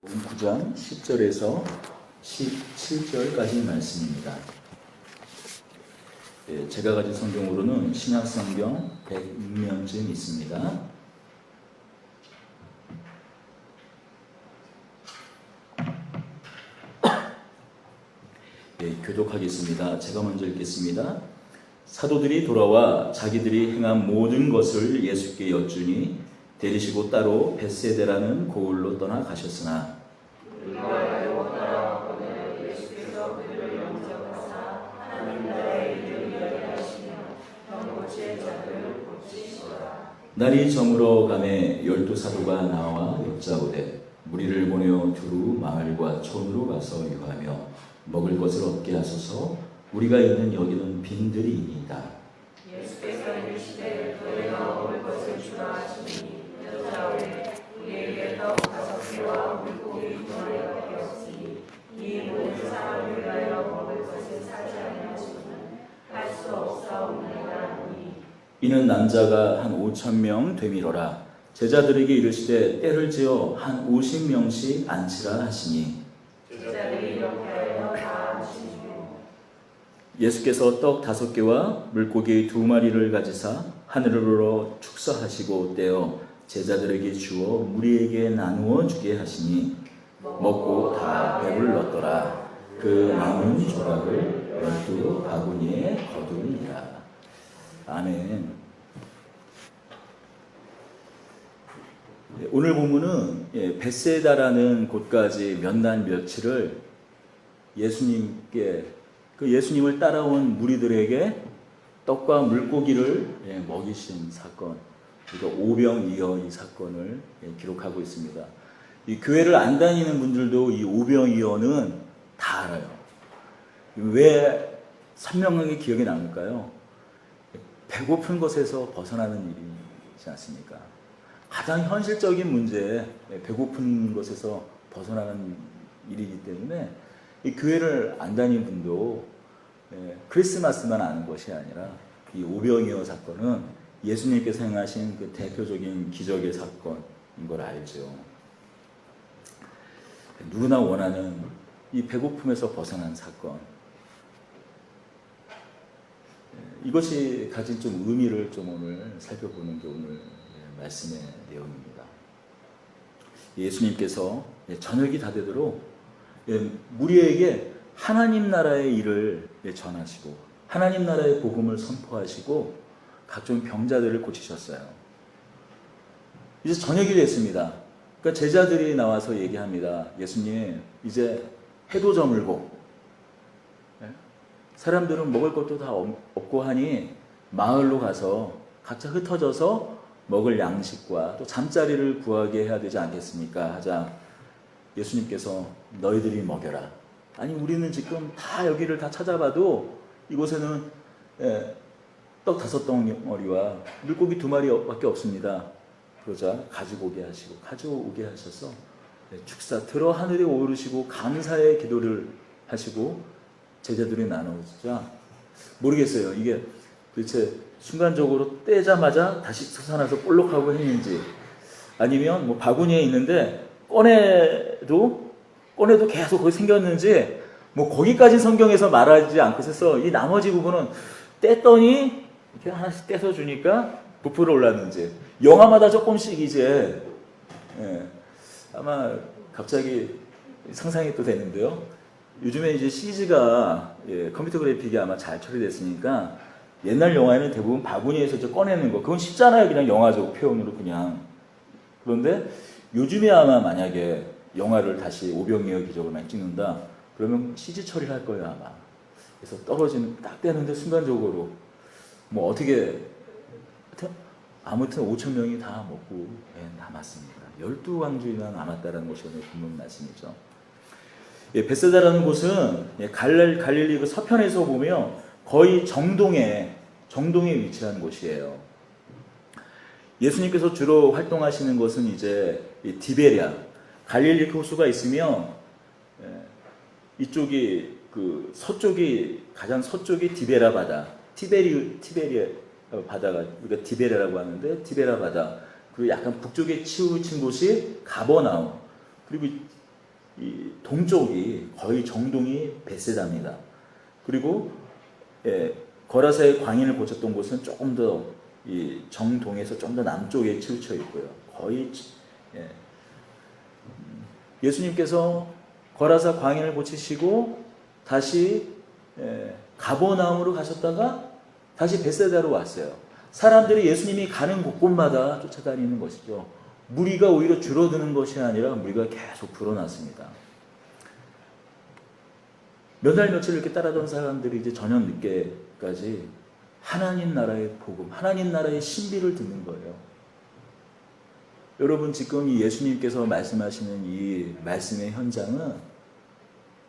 9장 10절에서 17절까지 말씀입니다. 제가 가진 성경으로는 신약성경 106면쯤 있습니다. 교독하겠습니다. 제가 먼저 읽겠습니다. 사도들이 돌아와 자기들이 행한 모든 것을 예수께 여쭈니 데리시고 따로 벳세다라는 고을로 떠나 가셨으나 날이 저물어 가매 12사도가 나와 여짜오되 무리를 보내어 두루 마을과 촌으로 가서 유하며 먹을 것을 얻게 하소서. 우리가 있는 여기는 빈들이니이다. 예수께서 이르시되 너희가 먹을 것을 주라 하시니 여짜오되 우리에게 떡 5개와 물고기 2마리밖에 없으니 이 모든 사람을 위하여 먹을 것을 사지 아니하시고는 할 수 없사옵나이다 하니 이는 남자가 한 5,000명 되밀어라. 제자들에게 이르시되 때를 지어 한 50명씩 앉히라 하시니 제자들이 이렇게 하여 다 앉히시고 예수께서 떡 5개와 물고기 2마리를 가지사 하늘으로 축사하시고 떼어 제자들에게 주어 무리에게 나누어 주게 하시니 먹고 다 배불렀더라. 그 남은 조각을 12바구니에 거두니라. 아멘. 오늘 본문은 벳세다라는 곳까지 몇 날 며칠을 예수님께 예수님을 따라온 무리들에게 떡과 물고기를 먹이신 사건, 그러니까 오병이어 이 사건을 기록하고 있습니다. 이 교회를 안 다니는 분들도 이 오병이어는 다 알아요. 왜 선명하게 기억에 남을까요? 배고픈 것에서 벗어나는 일이지 않습니까? 가장 현실적인 문제, 배고픈 것에서 벗어나는 일이기 때문에 이 교회를 안 다니는 분도 크리스마스만 아는 것이 아니라 이 오병이어 사건은 예수님께서 행하신 그 대표적인 기적의 사건인 걸 알죠. 누구나 원하는 이 배고픔에서 벗어난 사건, 이것이 가진 좀 의미를 좀 오늘 살펴보는 게 오늘 말씀의 내용입니다. 예수님께서 저녁이 다 되도록 무리에게 하나님 나라의 일을 전하시고 하나님 나라의 복음을 선포하시고 각종 병자들을 고치셨어요. 이제 저녁이 됐습니다. 그러니까 제자들이 나와서 얘기합니다. 예수님, 이제 해도 저물고 사람들은 먹을 것도 다 없고 하니 마을로 가서 각자 흩어져서 먹을 양식과 또 잠자리를 구하게 해야 되지 않겠습니까? 하자 예수님께서 너희들이 먹여라. 아니 우리는 지금 다 여기를 다 찾아봐도 이곳에는 떡 5덩어리와 물고기 2마리밖에 없습니다. 그러자 가져오게 하셔서 축사 들어 하늘에 오르시고 감사의 기도를 하시고 제자들이 나누자 모르겠어요. 이게 도대체 순간적으로 떼자마자 다시 솟아나서 볼록하고 했는지 아니면 뭐 바구니에 있는데 꺼내도 계속 거기 생겼는지 뭐 거기까지 성경에서 말하지 않고 있어서 이 나머지 부분은 뗐더니 이렇게 하나씩 떼서 주니까 부풀어 올랐는지 영화마다 조금씩 이제 아마 갑자기 상상이 또 되는데요. 요즘에 이제 CG가 컴퓨터 그래픽이 아마 잘 처리됐으니까 옛날 영화에는 대부분 바구니에서 꺼내는 거 그건 쉽잖아요. 그냥 영화적 표현으로 그냥. 그런데 요즘에 아마 만약에 영화를 다시 오병이어 기적을 찍는다 그러면 CG 처리를 할 거예요 아마. 그래서 떨어지는 딱 떼는데 순간적으로 뭐 어떻게 아무튼 5,000명이 다 먹고 남았습니다. 12왕주이나 남았다라는 것이 오늘 본문 말씀이죠. 벳세다라는 곳은 갈릴리 그 서편에서 보면 거의 정동에 위치한 곳이에요. 예수님께서 주로 활동하시는 것은 이제 디베랴, 갈릴리 호수가 있으면 이쪽이 그 서쪽이 가장 서쪽이 디베라 바다, 티베리아 바다가 우리가 디베라라고 하는데 디베라 바다, 그리고 약간 북쪽에 치우친 곳이 가버나움, 그리고 이 동쪽이 거의 정동이 베세다입니다. 그리고 거라사의 광인을 고쳤던 곳은 조금 더 이 정동에서 좀 더 남쪽에 치우쳐 있고요. 거의 예수님께서 거라사 광인을 고치시고 다시 가버나움으로 가셨다가 다시 베세다로 왔어요. 사람들이 예수님이 가는 곳곳마다 쫓아다니는 것이죠. 무리가 오히려 줄어드는 것이 아니라 무리가 계속 불어났습니다. 몇 날 며칠 이렇게 따라던 사람들이 이제 저녁 늦게까지 하나님 나라의 복음, 하나님 나라의 신비를 듣는 거예요. 여러분, 지금 이 예수님께서 말씀하시는 이 말씀의 현장은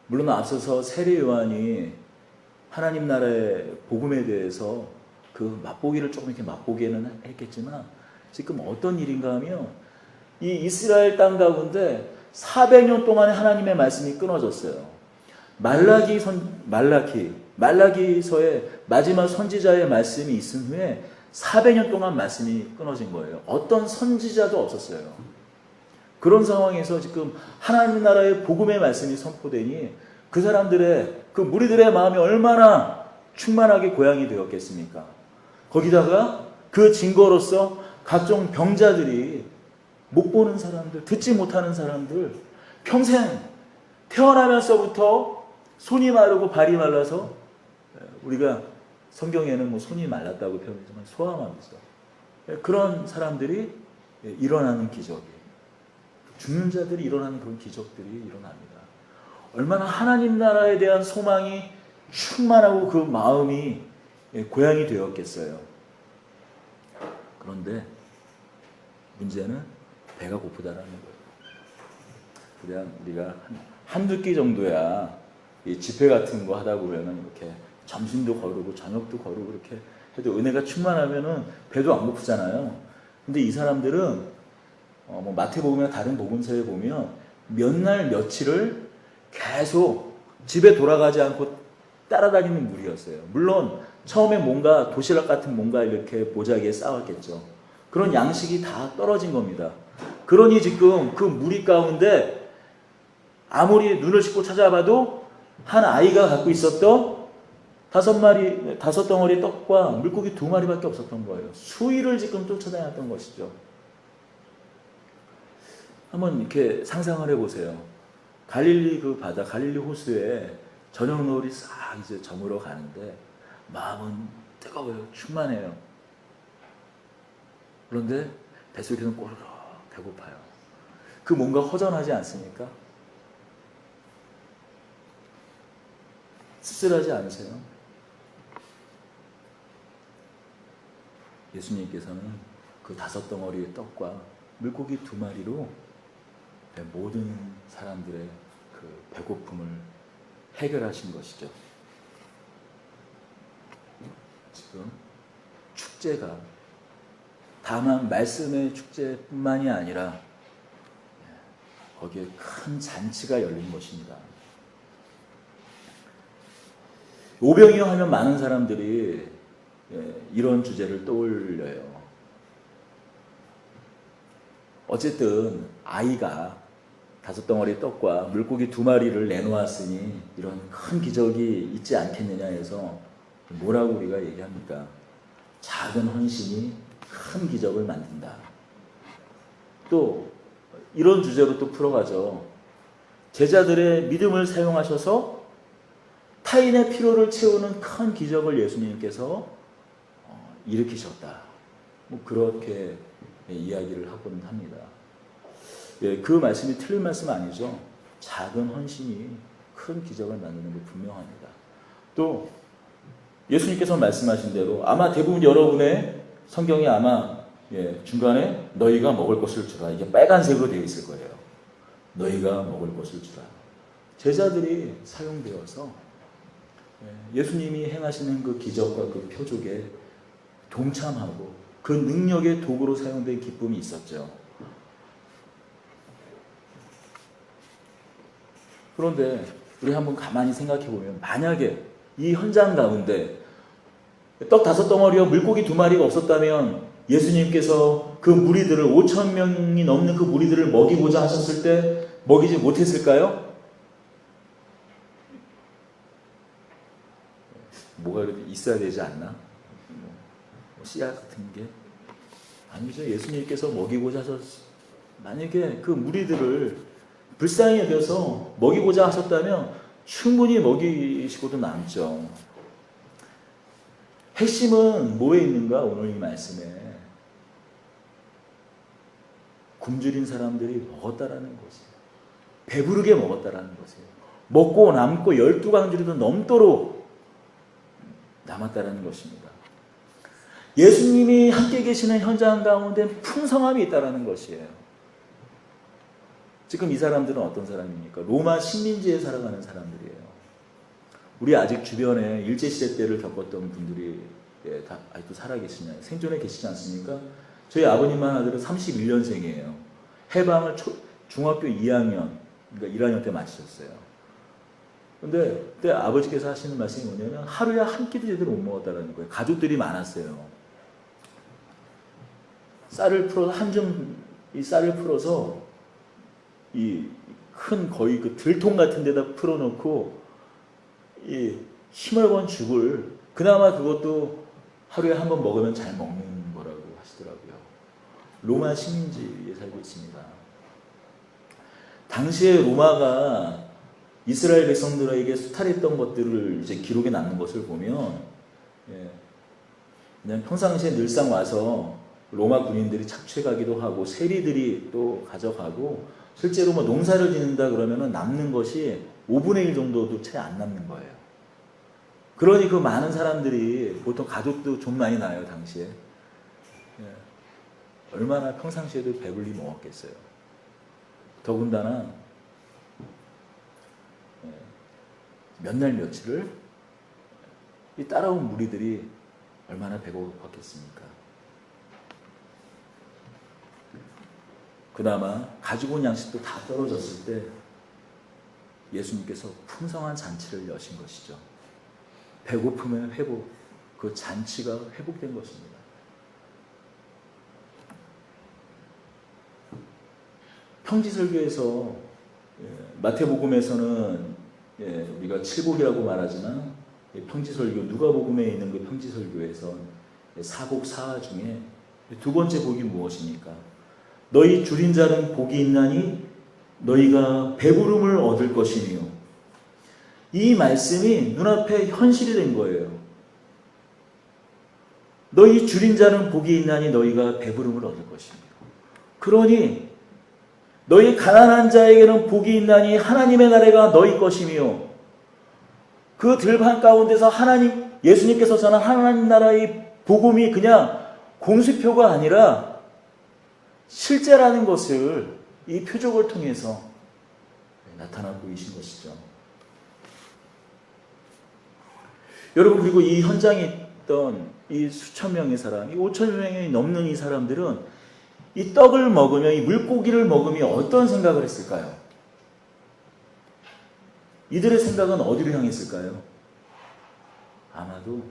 물론 앞서서 세례 요한이 하나님 나라의 복음에 대해서 그 맛보기를 조금 이렇게 맛보기는 했겠지만 지금 어떤 일인가 하면 이 이스라엘 땅 가운데 400년 동안에 하나님의 말씀이 끊어졌어요. 말라기서의 마지막 선지자의 말씀이 있은 후에 400년 동안 말씀이 끊어진 거예요. 어떤 선지자도 없었어요. 그런 상황에서 지금 하나님 나라의 복음의 말씀이 선포되니 그 사람들의, 그 무리들의 마음이 얼마나 충만하게 고향이 되었겠습니까? 거기다가 그 증거로서 각종 병자들이, 못 보는 사람들, 듣지 못하는 사람들, 평생 태어나면서부터 손이 마르고 발이 말라서, 우리가 성경에는 뭐 손이 말랐다고 표현하지만 소아마비죠. 그런 사람들이 일어나는 기적이에요. 죽는 자들이 일어나는 그런 기적들이 일어납니다. 얼마나 하나님 나라에 대한 소망이 충만하고 그 마음이 고향이 되었겠어요. 그런데 문제는 배가 고프다라는 거예요. 그냥 우리가 한두 끼 정도야 이 집회 같은 거 하다 보면은 이렇게 점심도 거르고 저녁도 거르고 이렇게 해도 은혜가 충만하면은 배도 안 고프잖아요. 근데 이 사람들은 뭐 마태복음이나 다른 복음서에 보면 몇 날 며칠을 계속 집에 돌아가지 않고 따라다니는 무리였어요. 물론 처음에 뭔가 도시락 같은 뭔가 이렇게 모자기에 쌓았겠죠. 그런 양식이 다 떨어진 겁니다. 그러니 지금 그 무리 가운데 아무리 눈을 씻고 찾아봐도 한 아이가 갖고 있었던 5 덩어리 떡과 물고기 2마리밖에 없었던 거예요. 수위를 지금 쫓아다녔던 것이죠. 한번 이렇게 상상을 해보세요. 갈릴리 그 바다, 갈릴리 호수에 저녁 노을이 싹 이제 저물어 가는데 마음은 뜨거워요. 충만해요. 그런데 뱃속에는 꼬르륵 배고파요. 그 뭔가 허전하지 않습니까? 씁쓸하지 않으세요? 예수님께서는 그 5 덩어리의 떡과 물고기 2마리로 모든 사람들의 그 배고픔을 해결하신 것이죠. 지금 축제가 다만 말씀의 축제뿐만이 아니라 거기에 큰 잔치가 열린 것입니다. 오병이어 하면 많은 사람들이 이런 주제를 떠올려요. 어쨌든 아이가 5 덩어리 떡과 물고기 2마리를 내놓았으니 이런 큰 기적이 있지 않겠느냐 해서 뭐라고 우리가 얘기합니까? 작은 헌신이 큰 기적을 만든다. 또 이런 주제로 또 풀어가죠. 제자들의 믿음을 사용하셔서 타인의 필요를 채우는 큰 기적을 예수님께서 일으키셨다. 뭐 그렇게 이야기를 하곤 합니다. 그 말씀이 틀린 말씀 아니죠. 작은 헌신이 큰 기적을 만드는 게 분명합니다. 또 예수님께서 말씀하신 대로 아마 대부분 여러분의 성경에 아마 중간에 너희가 먹을 것을 주라. 이게 빨간색으로 되어 있을 거예요. 너희가 먹을 것을 주라. 제자들이 사용되어서 예수님이 행하시는 그 기적과 그 표적에 동참하고 그 능력의 도구로 사용된 기쁨이 있었죠. 그런데 우리 한번 가만히 생각해 보면 만약에 이 현장 가운데 떡 5 덩어리와 물고기 2마리가 없었다면 예수님께서 그 무리들을 5,000명이 넘는 그 무리들을 먹이고자 하셨을 때 먹이지 못했을까요? 뭐가 그래도 있어야 되지 않나? 씨앗 같은 게 아니죠. 예수님께서 먹이고자 하셨, 만약에 그 무리들을 불쌍히 여겨서 먹이고자 하셨다면 충분히 먹이시고도 남죠. 핵심은 뭐에 있는가? 오늘 이 말씀에 굶주린 사람들이 먹었다라는 것이에요. 배부르게 먹었다라는 것이에요. 먹고 남고 12광주리도 넘도록 남았다라는 것입니다. 예수님이 함께 계시는 현장 가운데 풍성함이 있다라는 것이에요. 지금 이 사람들은 어떤 사람입니까? 로마 식민지에 살아가는 사람들이에요. 우리 아직 주변에 일제시대 때를 겪었던 분들이 다 아직도 살아계시나요? 생존해 계시지 않습니까? 저희 아버님만 하더라도 31년생이에요. 해방을 중학교 2학년, 그러니까 1학년 때 마치셨어요. 근데 그때 아버지께서 하시는 말씀이 뭐냐면 하루에 한 끼도 제대로 못 먹었다는 거예요. 가족들이 많았어요. 쌀을 풀어서 한 줌 이 쌀을 풀어서 이 큰 거의 그 들통 같은 데다 풀어놓고 이 힘을 건 죽을 그나마 그것도 하루에 한 번 먹으면 잘 먹는 거라고 하시더라고요. 로마 식민지에 살고 있습니다. 당시에 로마가 이스라엘 백성들에게 수탈했던 것들을 이제 기록에 남는 것을 보면, 그냥 평상시에 늘상 와서 로마 군인들이 착취하기도 하고 세리들이 또 가져가고 실제로 뭐 농사를 짓는다 그러면은 남는 것이 5분의 1 정도도 채 안 남는 거예요. 그러니 그 많은 사람들이 보통 가족도 좀 많이 나요 당시에. 얼마나 평상시에도 배불리 먹었겠어요. 더군다나 몇 날 며칠을 이 따라온 무리들이 얼마나 배고팠겠습니까? 그나마 가지고 온 양식도 다 떨어졌을 때 예수님께서 풍성한 잔치를 여신 것이죠. 배고픔의 회복, 그 잔치가 회복된 것입니다. 평지설교에서 마태복음에서는 우리가 칠복이라고 말하지만 평지설교, 누가복음에 있는 그 평지설교에서 사복사화 중에 두 번째 복이 무엇입니까? 너희 줄인 자는 복이 있나니 너희가 배부름을 얻을 것이니요. 이 말씀이 눈앞에 현실이 된 거예요. 너희 줄인 자는 복이 있나니 너희가 배부름을 얻을 것이니요. 그러니 너희 가난한 자에게는 복이 있나니 하나님의 나라가 너희 것이며 그 들판 가운데서 하나님 예수님께서 전한 하나님 나라의 복음이 그냥 공수표가 아니라 실제라는 것을 이 표적을 통해서 나타나 보이신 것이죠. 여러분, 그리고 이 현장에 있던 이 수천 명의 사람, 이 5천 명이 넘는 이 사람들은 이 떡을 먹으며 이 물고기를 먹으며 어떤 생각을 했을까요? 이들의 생각은 어디로 향했을까요? 아마도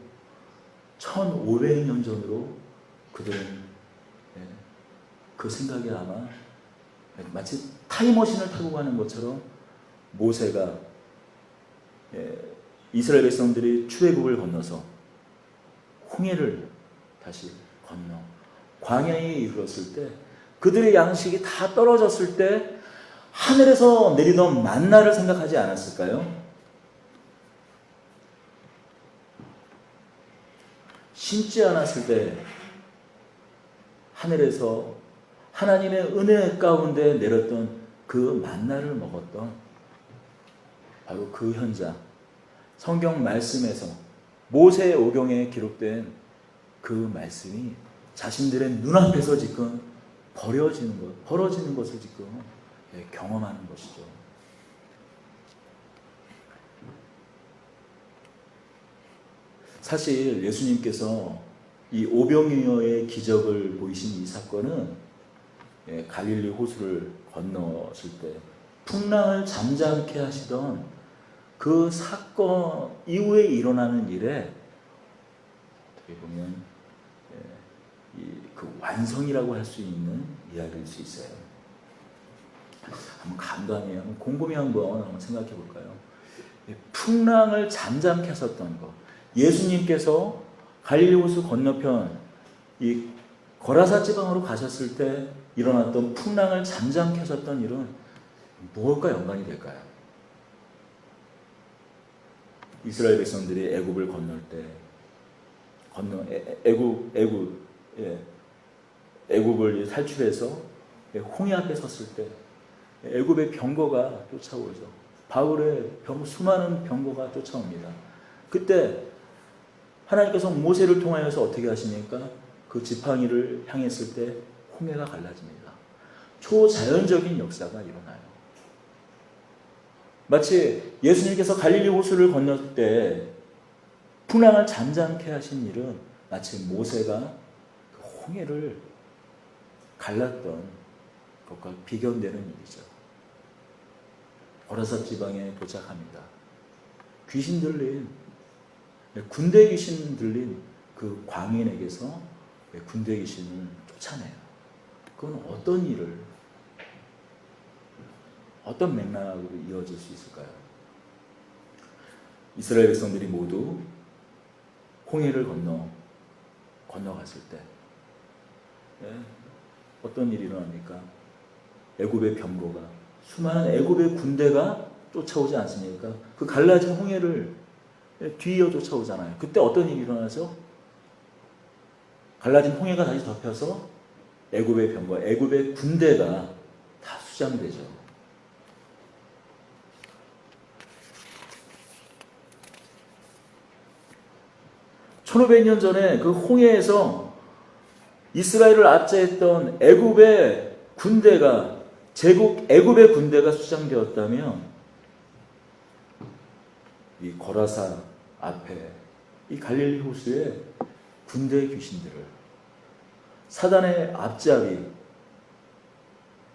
1500년 전으로 그들은 그 생각이 아마 마치 타임머신을 타고 가는 것처럼 모세가 이스라엘 백성들이 출애굽을 건너서 홍해를 다시 건너 광야에 이르렀을 때 그들의 양식이 다 떨어졌을 때 하늘에서 내리던 만나를 생각하지 않았을까요? 심지 않았을 때 하늘에서 하나님의 은혜 가운데 내렸던 그 만나를 먹었던 바로 그 현장, 성경 말씀에서 모세의 오경에 기록된 그 말씀이 자신들의 눈앞에서 지금 벌어지는 것을 지금 경험하는 것이죠. 사실 예수님께서 이 오병이어의 기적을 보이신 이 사건은 갈릴리 호수를 건너실 때 풍랑을 잠잠케 하시던 그 사건 이후에 일어나는 일에 어떻게 보면 그 완성이라고 할 수 있는 이야기일 수 있어요. 한번 감감히, 한번 곰곰이 한번 생각해 볼까요? 풍랑을 잠잠케 하셨던 것. 예수님께서 갈릴리 호수 건너편 이 거라사 지방으로 가셨을 때 일어났던 풍랑을 잠잠케 하셨던 일은 무엇과 연관이 될까요? 이스라엘 백성들이 애굽을 건널 때 애굽을 탈출해서 홍해 앞에 섰을 때 애굽의 병거가 쫓아오죠. 바울의 수많은 병거가 쫓아옵니다. 그때 하나님께서 모세를 통하여서 어떻게 하십니까? 그 지팡이를 향했을 때 홍해가 갈라집니다. 초자연적인 역사가 일어나요. 마치 예수님께서 갈릴리 호수를 건널 때 풍랑을 잠잠케 하신 일은 마치 모세가 그 홍해를 갈랐던 것과 비견되는 일이죠. 거라사 지방에 도착합니다. 귀신 들린, 군대 귀신 들린 그 광인에게서 군대 귀신을 쫓아내요. 그건 어떤 일을, 어떤 맥락으로 이어질 수 있을까요? 이스라엘 백성들이 모두 홍해를 건너갔을 때 어떤 일이 일어납니까? 애굽의 병거가, 수많은 애굽의 군대가 쫓아오지 않습니까? 그 갈라진 홍해를 뒤이어 쫓아오잖아요. 그때 어떤 일이 일어나죠? 갈라진 홍해가 다시 덮여서 애굽의 병거, 애굽의 군대가 다 수장되죠. (1500년) 전에 그 홍해에서 이스라엘을 압제했던 애굽의 군대가, 애굽의 군대가 수장되었다면 이 거라사 앞에 이 갈릴리 호수에 군대의 귀신들을, 사단의 앞잡이,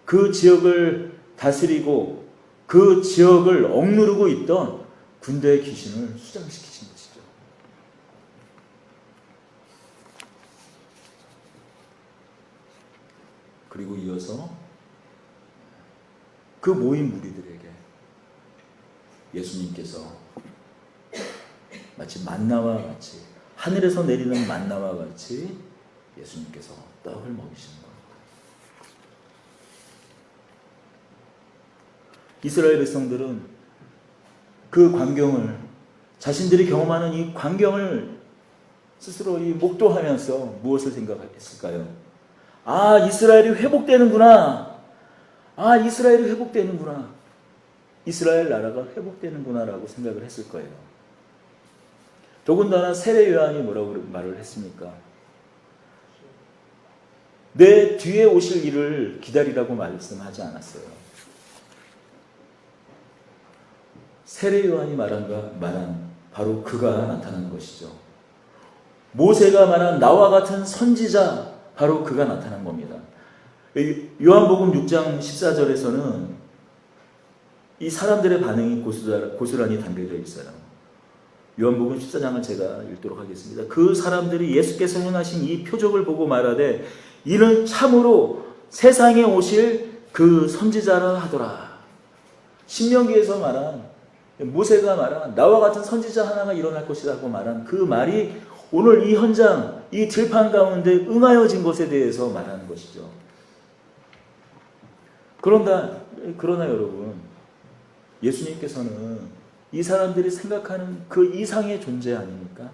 그 지역을 다스리고 그 지역을 억누르고 있던 군대의 귀신을 수장시키신 것이죠. 그리고 이어서 그 모인 무리들에게 예수님께서 마치 만나와 같이, 하늘에서 내리는 만나와 같이 예수님께서 떡을 먹이시는 겁니다. 이스라엘 백성들은 그 광경을, 자신들이 경험하는 이 광경을 스스로 목도하면서 무엇을 생각했을까요? 아, 이스라엘이 회복되는구나. 아, 이스라엘이 회복되는구나. 이스라엘 나라가 회복되는구나라고 생각을 했을 거예요. 더군다나 세례 요한이 뭐라고 말을 했습니까? 내 뒤에 오실 이를 기다리라고 말씀하지 않았어요. 세례 요한이 말한 바로 그가 나타난 것이죠. 모세가 말한 나와 같은 선지자, 바로 그가 나타난 겁니다. 요한복음 6장 14절에서는 이 사람들의 반응이 고스란히 담겨져 있어요. 요한복음 14장을 제가 읽도록 하겠습니다. 그 사람들이 예수께서 행하신 이 표적을 보고 말하되 이는 참으로 세상에 오실 그 선지자라 하더라. 신명기에서 말한, 모세가 말한 나와 같은 선지자 하나가 일어날 것이라고 말한 그 말이 오늘 이 현장, 이 들판 가운데 응하여진 것에 대해서 말하는 것이죠. 그러나 여러분, 예수님께서는 이 사람들이 생각하는 그 이상의 존재 아닙니까?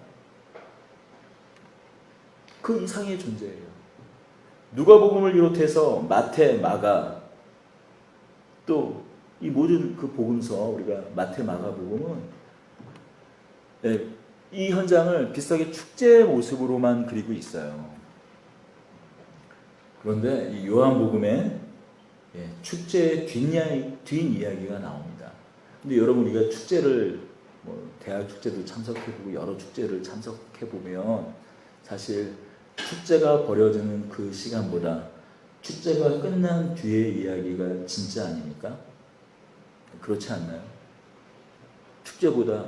그 이상의 존재예요. 누가복음을 비롯해서 마태, 마가, 또 이 모든 그 복음서, 우리가 마태, 마가 복음은 이 현장을 비슷하게 축제의 모습으로만 그리고 있어요. 그런데 이 요한복음에 축제의 뒷이야기가 나옵니다. 근데 여러분, 우리가 축제를 대학 축제도 참석해보고 여러 축제를 참석해보면 사실 축제가 벌어지는 그 시간보다 축제가 끝난 뒤의 이야기가 진짜 아닙니까? 그렇지 않나요? 축제보다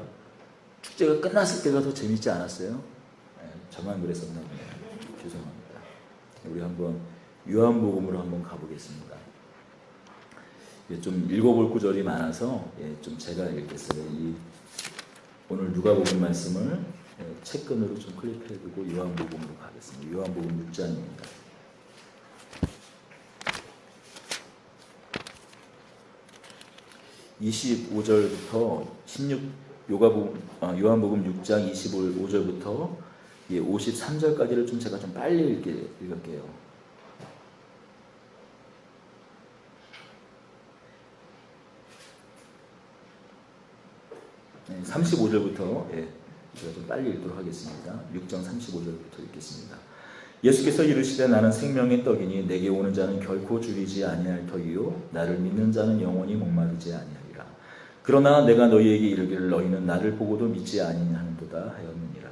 축제가 끝났을 때가 더 재밌지 않았어요? 저만 그랬었나 보네요. 죄송합니다. 우리 한번 요한복음으로 한번 가보겠습니다. 좀 읽어볼 구절이 많아서 좀 제가 읽겠어요. 오늘 누가복음 말씀을 책근으로 좀 클릭해두고 요한복음으로 가겠습니다. 요한복음 6장입니다. 25절부터 16 요한복음 6장 25절부터 53절까지를 좀 제가 좀 빨리 읽을게요. 35절부터 제가 좀 빨리 읽도록 하겠습니다. 6장 35절부터 읽겠습니다. 예수께서 이르시되 나는 생명의 떡이니 내게 오는 자는 결코 줄이지 아니할 터이요 나를 믿는 자는 영원히 목마르지 아니하리라. 그러나 내가 너희에게 이르기를 너희는 나를 보고도 믿지 아니하는도다 하였느니라.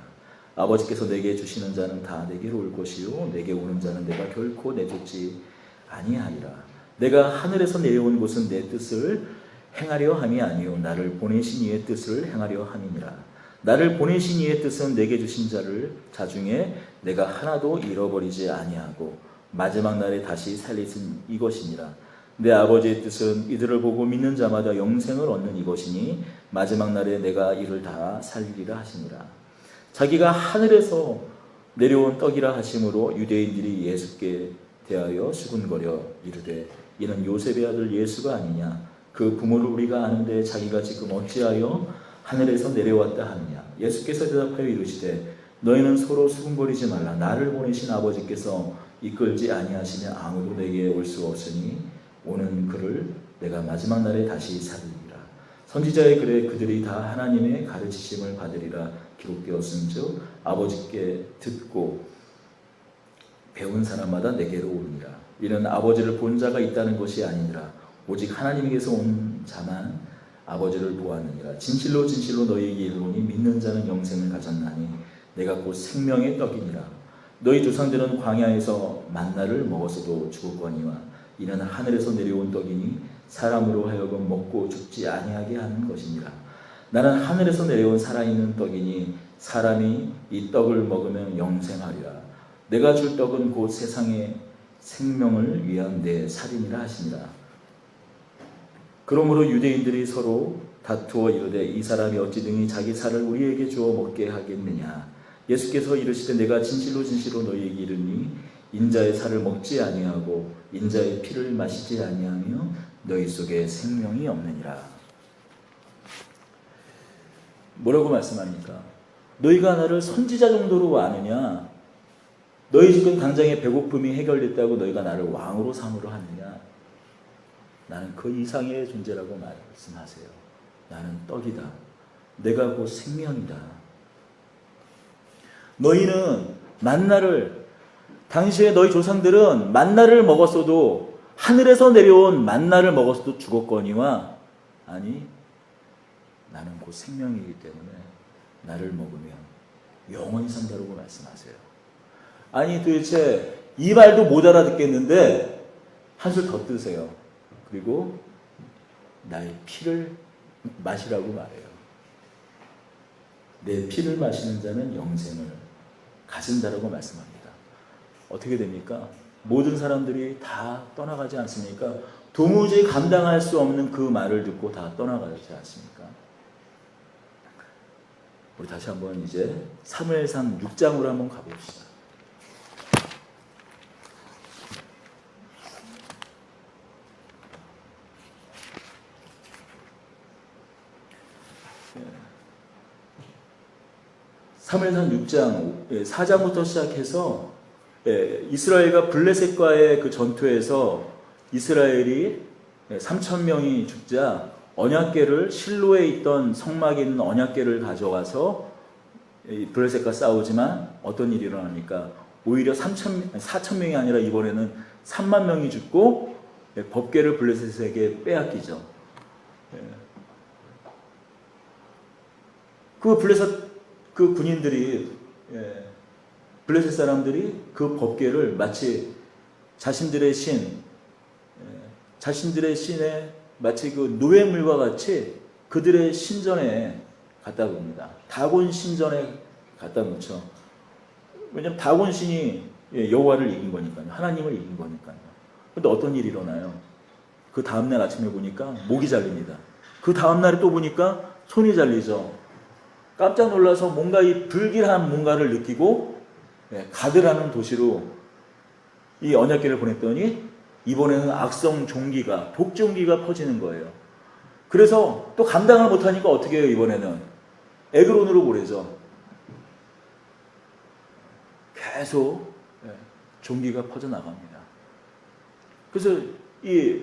아버지께서 내게 주시는 자는 다 내게로 올 것이요 내게 오는 자는 내가 결코 내쫓지 아니하리라. 내가 하늘에서 내려온 곳은 내 뜻을 행하려 함이 아니요 나를 보내신 이의 뜻을 행하려 함이니라. 나를 보내신 이의 뜻은 내게 주신 자를 자중에 내가 하나도 잃어버리지 아니하고 마지막 날에 다시 살리신 이것이니라. 내 아버지의 뜻은 이들을 보고 믿는 자마다 영생을 얻는 이것이니 마지막 날에 내가 이를 다 살리리라 하시니라. 자기가 하늘에서 내려온 떡이라 하심으로 유대인들이 예수께 대하여 수군거려 이르되 이는 요셉의 아들 예수가 아니냐. 그 부모를 우리가 아는데 자기가 지금 어찌하여 하늘에서 내려왔다 하느냐. 예수께서 대답하여 이르시되 너희는 서로 수군거리지 말라. 나를 보내신 아버지께서 이끌지 아니하시면 아무도 내게 올 수 없으니 오는 그를 내가 마지막 날에 다시 살리리라. 선지자의 글에 그들이 다 하나님의 가르치심을 받으리라 기록되었은즉 아버지께 듣고 배운 사람마다 내게로 오니라. 이는 아버지를 본 자가 있다는 것이 아니니라. 오직 하나님에게서 온 자만 아버지를 보았느니라. 진실로 진실로 너희에게 이르노니 믿는 자는 영생을 가졌나니 내가 곧 생명의 떡이니라. 너희 조상들은 광야에서 만나를 먹었어도 죽었거니와 이는 하늘에서 내려온 떡이니 사람으로 하여금 먹고 죽지 아니하게 하는 것이니라. 나는 하늘에서 내려온 살아있는 떡이니 사람이 이 떡을 먹으면 영생하리라. 내가 줄 떡은 곧 세상의 생명을 위한 내 살이니라 하시니라. 그러므로 유대인들이 서로 다투어 이르되 이 사람이 어찌 등이 자기 살을 우리에게 주어 먹게 하겠느냐. 예수께서 이르시되 내가 진실로 진실로 너희에게 이르니 인자의 살을 먹지 아니하고 인자의 피를 마시지 아니하며 너희 속에 생명이 없느니라. 뭐라고 말씀합니까? 너희가 나를 선지자 정도로 아느냐? 너희 지금 당장에 배고픔이 해결됐다고 너희가 나를 왕으로 삼으려 하느냐? 나는 그 이상의 존재라고 말씀하세요. 나는 떡이다. 내가 곧 생명이다. 너희는 만나를, 당시에 너희 조상들은 만나를 먹었어도 하늘에서 내려온 만나를 먹었어도 죽었거니와 아니 나는 곧 생명이기 때문에 나를 먹으면 영원히 산다고 말씀하세요. 아니 도대체 이 말도 못 알아듣겠는데 한술 더 뜨세요. 그리고 나의 피를 마시라고 말해요. 내 피를 마시는 자는 영생을 가진다라고 말씀합니다. 어떻게 됩니까? 모든 사람들이 다 떠나가지 않습니까? 도무지 감당할 수 없는 그 말을 듣고 다 떠나가지 않습니까? 우리 다시 한번 이제 사무엘상 6장으로 한번 가봅시다. 사무엘상 6장 4장부터 시작해서 이스라엘과 블레셋과의 그 전투에서 이스라엘이 3,000명이 죽자 언약궤를 실로에 있던 성막에 있는 언약궤를 가져가서 블레셋과 싸우지만 어떤 일이 일어납니까? 오히려 4,000명이 아니라 이번에는 3만 명이 죽고 법궤를 블레셋에게 빼앗기죠. 그 군인들이 블레셋 사람들이 그 법궤를 마치 자신들의 신에 마치 그 노예물과 같이 그들의 신전에 갖다 뭅니다. 다곤 신전에 갖다 놓죠. 왜냐하면 다곤 신이 여호와를 이긴 거니까요. 하나님을 이긴 거니까요. 그런데 어떤 일이 일어나요? 그 다음날 아침에 보니까 목이 잘립니다. 그 다음날에 또 보니까 손이 잘리죠. 깜짝 놀라서 뭔가 이 불길한 뭔가를 느끼고 가드라는 도시로 이 언약궤를 보냈더니 이번에는 악성 종기가, 독종기가 퍼지는 거예요. 그래서 또 감당을 못하니까 어떻게 해요? 이번에는 에그론으로 보내죠. 계속 종기가 퍼져나갑니다. 그래서 이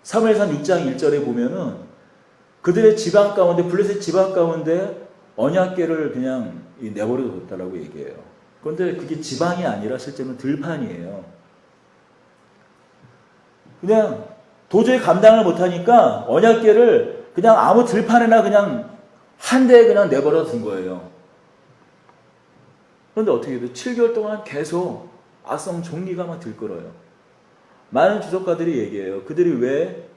사무엘상 6장 1절에 보면은 그들의 지방 가운데, 블레셋 지방 가운데 언약궤를 그냥 내버려 뒀다라고 얘기해요. 그런데 그게 지방이 아니라 실제로는 들판이에요. 그냥 도저히 감당을 못하니까 언약궤를 그냥 아무 들판에나 그냥 한 대에 그냥 내버려 둔 거예요. 그런데 어떻게 돼요? 7개월 동안 계속 악성 종기가 막 들끓어요. 많은 주석가들이 얘기해요. 그들이 왜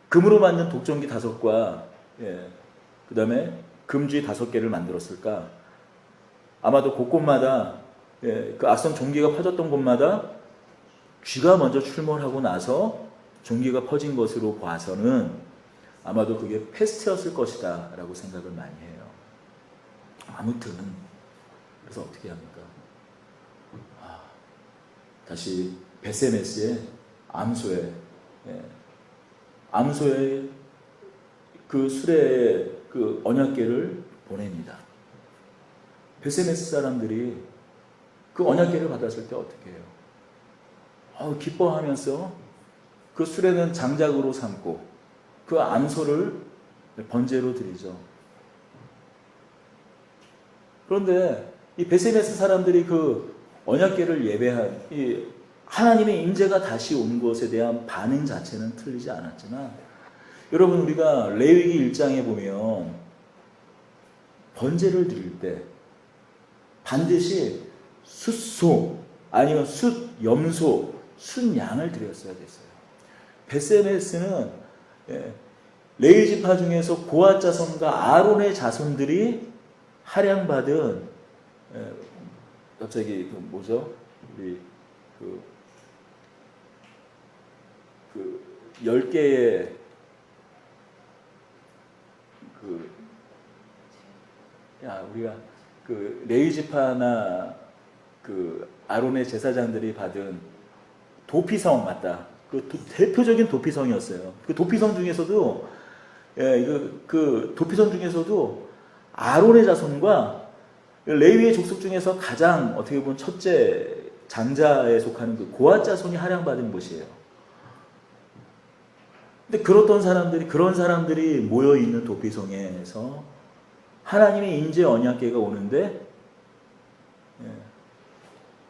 금으로 만든 독종기 5과 그 다음에 금쥐 5개를 만들었을까? 아마도 곳곳마다 그 악성 종기가 퍼졌던 곳마다 쥐가 먼저 출몰하고 나서 종기가 퍼진 것으로 봐서는 아마도 그게 패스트였을 것이다 라고 생각을 많이 해요. 아무튼 그래서 어떻게 합니까? 다시 베세메스의 암소에 그 수레의 그 언약궤를 보냅니다. 베세메스 사람들이 그 언약궤를 받았을 때 어떻게 해요? 기뻐하면서 그 수레는 장작으로 삼고 그 암소를 번제로 드리죠. 그런데 이 베세메스 사람들이 그 언약궤를 예배한 이 하나님의 임재가 다시 온 것에 대한 반응 자체는 틀리지 않았지만, 여러분 우리가 레위기 1장에 보면 번제를 드릴 때 반드시 숫소 아니면 숫염소, 숫양을 드렸어야 됐어요. 베세메스는 레위 지파 중에서 고앗 자손과 아론의 자손들이 할양받은 갑자기 우리 10개의 우리가 레위 지파나 아론의 제사장들이 받은 도피성 맞다. 대표적인 도피성이었어요. 그 도피성 중에서도 그 도피성 중에서도 아론의 자손과 레위의 족속 중에서 가장 어떻게 보면 첫째 장자에 속하는 그 고앗 자손이 할양받은 곳이에요. 근데 그런 사람들이 모여 있는 도피성에서 하나님의 임재 언약궤가 오는데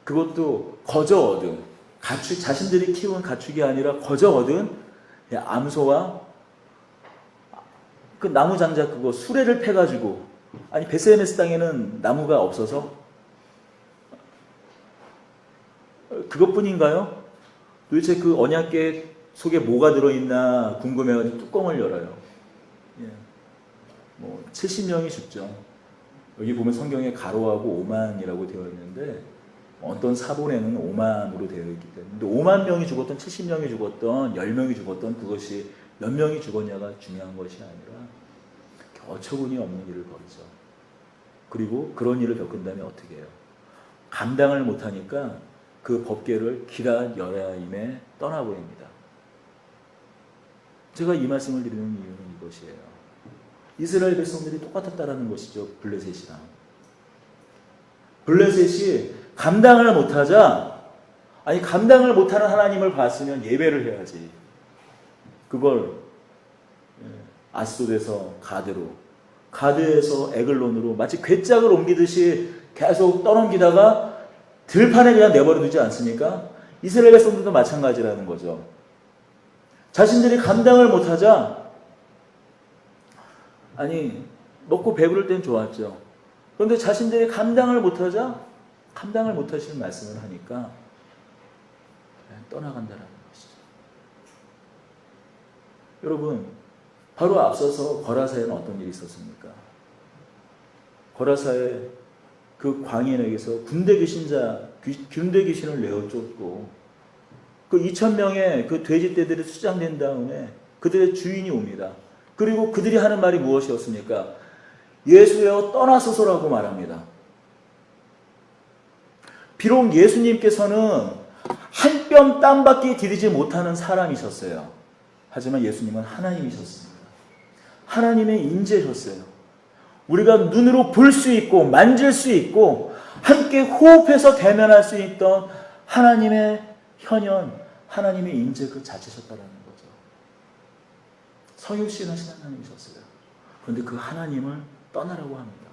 그것도 거저 얻은 자신들이 키운 가축이 아니라 거저 얻은 암소와 그 나무 장작 그거 수레를 패가지고, 아니 베세메스 땅에는 나무가 없어서 그것뿐인가요? 도대체 그 언약궤 속에 뭐가 들어있나 궁금해가지고 뚜껑을 열어요. 70명이 죽죠. 여기 보면 성경에 가로하고 5만이라고 되어 있는데 어떤 사본에는 5만으로 되어 있기 때문에, 근데 5만 명이 죽었던 70명이 죽었던 10명이 죽었던 그것이 몇 명이 죽었냐가 중요한 것이 아니라 어처구니 없는 일을 벌이죠. 그리고 그런 일을 겪은 다음에 어떻게 해요? 감당을 못하니까 그 법궤를 기럇 여라임에 떠나버립니다. 제가 이 말씀을 드리는 이유는 이것이에요. 이스라엘 백성들이 똑같았다라는 것이죠. 블레셋이랑. 블레셋이 감당을 못하자, 감당을 못하는 하나님을 봤으면 예배를 해야지. 그걸 아스돗에서 가드로, 가드에서 에글론으로 마치 괴짝을 옮기듯이 계속 떠넘기다가 들판에 그냥 내버려 두지 않습니까? 이스라엘 백성들도 마찬가지라는 거죠. 자신들이 감당을 못하자, 먹고 배부를 땐 좋았죠. 그런데 자신들이 감당을 못하자 감당을 못하시는 말씀을 하니까 떠나간다는 것이죠. 여러분, 바로 앞서서 거라사에는 어떤 일이 있었습니까? 거라사에 그 광인에게서 군대 귀신을 내어 쫓고 그 2,000명의 그 돼지떼들이 수장된 다음에 그들의 주인이 옵니다. 그리고 그들이 하는 말이 무엇이었습니까? 예수여 떠나소서라고 말합니다. 비록 예수님께서는 한 뼘 땀밖에 디디지 못하는 사람이셨어요. 하지만 예수님은 하나님이셨습니다. 하나님의 임재셨어요. 우리가 눈으로 볼 수 있고 만질 수 있고 함께 호흡해서 대면할 수 있던 하나님의 현현, 하나님의 임재 그 자체셨다라는 거죠. 성육신하신 하나님이셨어요. 그런데 그 하나님을 떠나라고 합니다.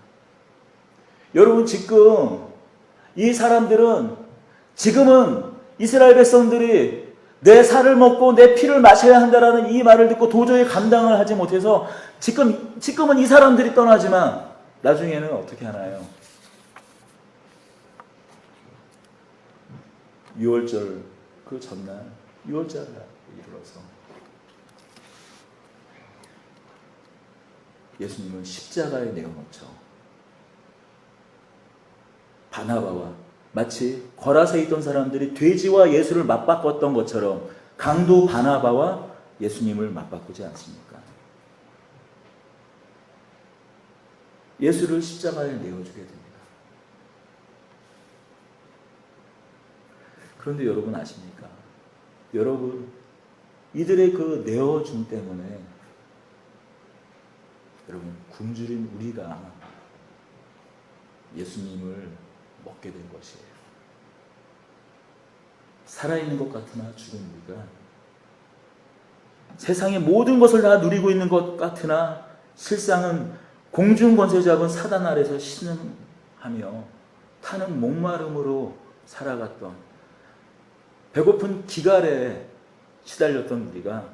여러분, 지금 이 사람들은, 지금은 이스라엘 백성들이 내 살을 먹고 내 피를 마셔야 한다라는 이 말을 듣고 도저히 감당을 하지 못해서 지금은 이 사람들이 떠나지만 나중에는 어떻게 하나요? 6월절 그 전날 6월절에 이르러서 예수님은 십자가에 내어놓죠. 바나바와 마치 거라서에 있던 사람들이 돼지와 예수를 맞바꿨던 것처럼 강도 바나바와 예수님을 맞바꾸지 않습니까? 예수를 십자가에 내어주게 됩니다. 그런데 여러분 아십니까? 여러분, 이들의 그 내어줌 때문에 여러분, 굶주린 우리가 예수님을 먹게 된 것이에요. 살아있는 것 같으나 죽은 우리가 세상의 모든 것을 다 누리고 있는 것 같으나 실상은 공중 권세 잡은 사단 아래서 신음하며 타는 목마름으로 살아갔던, 배고픈 기갈에 시달렸던 우리가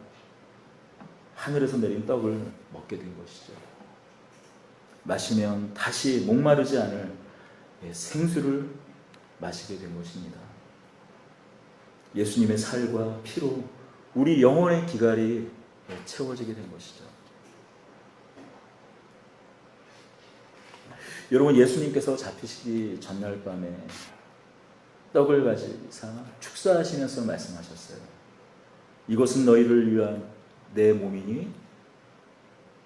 하늘에서 내린 떡을 먹게 된 것이죠. 마시면 다시 목마르지 않을 생수를 마시게 된 것입니다. 예수님의 살과 피로 우리 영혼의 기갈이 채워지게 된 것이죠. 여러분, 예수님께서 잡히시기 전날 밤에 떡을 가지사 축사하시면서 말씀하셨어요. 이것은 너희를 위한 내 몸이니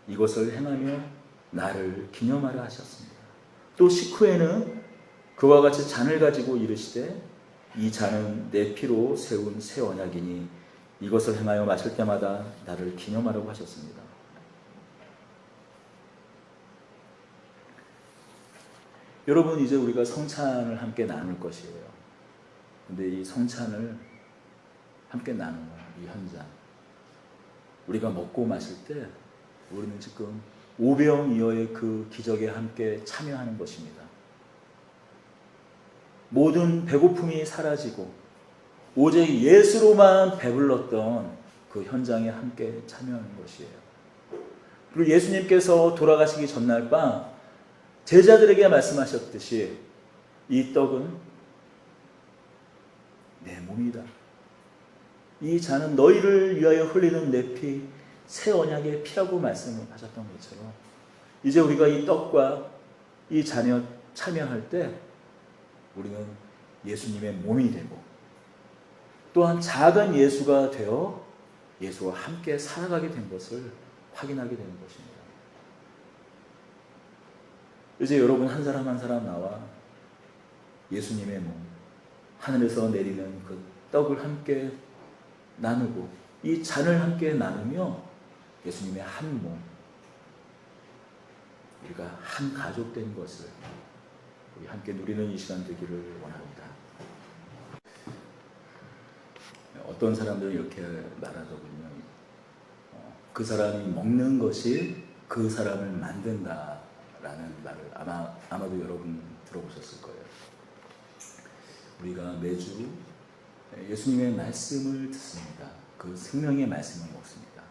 이것을 행하며 나를 기념하라 하셨습니다. 또 식후에는 그와 같이 잔을 가지고 이르시되 이 잔은 내 피로 세운 새 언약이니 이것을 행하여 마실 때마다 나를 기념하라고 하셨습니다. 여러분, 이제 우리가 성찬을 함께 나눌 것이에요. 근데 이 성찬을 함께 나누는 이 현장, 우리가 먹고 마실 때 우리는 지금 오병이어의 그 기적에 함께 참여하는 것입니다. 모든 배고픔이 사라지고 오직 예수로만 배불렀던 그 현장에 함께 참여하는 것이에요. 그리고 예수님께서 돌아가시기 전날 밤 제자들에게 말씀하셨듯이 이 떡은 내 몸이다. 이 잔은 너희를 위하여 흘리는 내 피, 새 언약의 피라고 말씀을 하셨던 것처럼 이제 우리가 이 떡과 이 잔에 참여할 때 우리는 예수님의 몸이 되고 또한 작은 예수가 되어 예수와 함께 살아가게 된 것을 확인하게 되는 것입니다. 이제 여러분 한 사람 한 사람 나와 예수님의 몸, 하늘에서 내리는 그 떡을 함께 나누고 이 잔을 함께 나누며 예수님의 한 몸, 우리가 한 가족 된 것을 우리 함께 누리는 이 시간 되기를 원합니다. 어떤 사람들은 이렇게 말하더군요. 그 사람이 먹는 것이 그 사람을 만든다라는 말을 아마도 여러분 들어보셨을 거예요. 우리가 매주 예수님의 말씀을 듣습니다. 그 생명의 말씀을 먹습니다.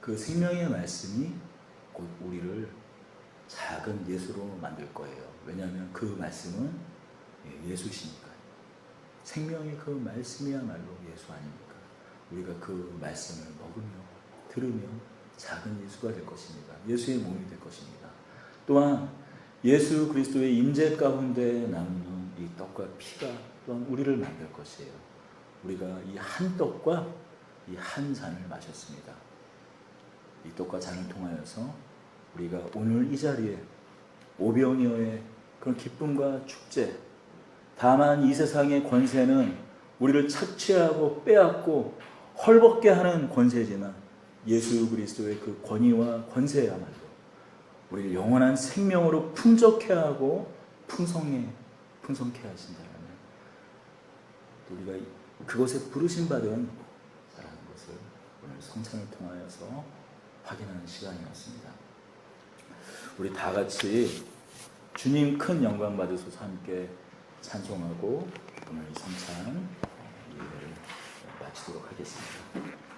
그 생명의 말씀이 곧 우리를 작은 예수로 만들 거예요. 왜냐하면 그 말씀은 예수시니까요. 생명의 그 말씀이야말로 예수 아닙니까? 우리가 그 말씀을 먹으며 들으며 작은 예수가 될 것입니다. 예수의 몸이 될 것입니다. 또한 예수 그리스도의 임재 가운데 나누는 이 떡과 피가 또한 우리를 만들 것이에요. 우리가 이 한 떡과 이 한 잔을 마셨습니다. 이 떡과 잔을 통하여서 우리가 오늘 이 자리에 오병이어의 그런 기쁨과 축제, 다만 이 세상의 권세는 우리를 착취하고 빼앗고 헐벗게 하는 권세지만 예수 그리스도의 그 권위와 권세야말로 우리를 영원한 생명으로 풍족해 하고 풍성케 하신다면 우리가 그것에 부르심 받은 자라는 것을 오늘 성찬을 통하여서 확인하는 시간이었습니다. 우리 다 같이 주님 큰 영광 받으소서 함께 찬송하고 오늘 이 성찬 예배를 마치도록 하겠습니다.